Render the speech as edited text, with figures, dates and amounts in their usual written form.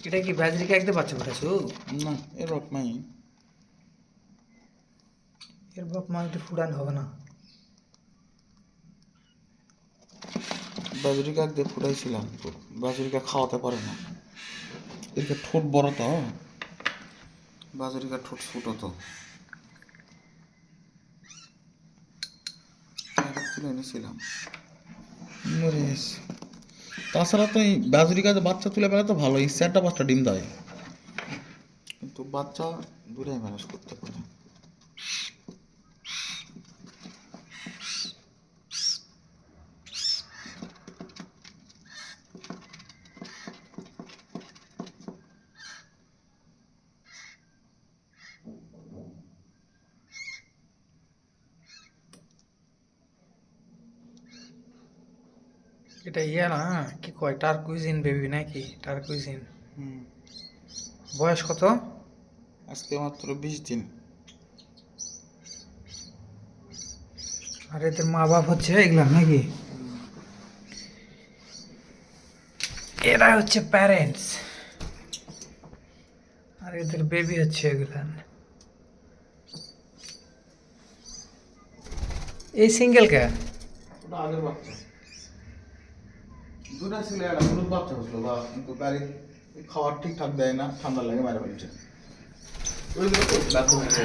এটা কি বাজরিকা একদম বাচ্চা ফুটাইছো? না এর বাপ মাই এর বাপ মা একটু ফুটানো হবে না। বাজরিকা দিয়ে ফুটাইছিলাম তো বাজরিকা খাওয়াতে পারে না এদিকে ঠোঁট বড় তো বাজরিকা ঠোঁট ছোট তো তুলে এনেছিলাম মরে গেছে। তাছাড়া তো এই বাজরিকাতে বাচ্চা তুলে পেলে তো ভালো, 4টা 5টা ডিম দেয়, কিন্তু বাচ্চা দূরে ম্যানেজ করতে পারে। এটা ইয়ে না, কি কয় টার্কুইজিন বেবি নাকি? টার্কুইজিন। হুম বয়স কত? আজকে মাত্র 20 দিন। আর এদের মা বাপ হচ্ছে এগুলা নাকি? এরা হচ্ছে প্যারেন্টস, আর এদের বেবি হচ্ছে এগুলা। এই সিঙ্গেল কে? ওটা আগের বাচ্চা, দুটা ছিল, একটা হলুদ বাচ্চা হচ্ছিল বা, কিন্তু গাড়ি খাবার ঠিকঠাক দেয় না, ঠান্ডা লাগে মারা ফেলছে। ওইগুলো তো ব্যথা হচ্ছে।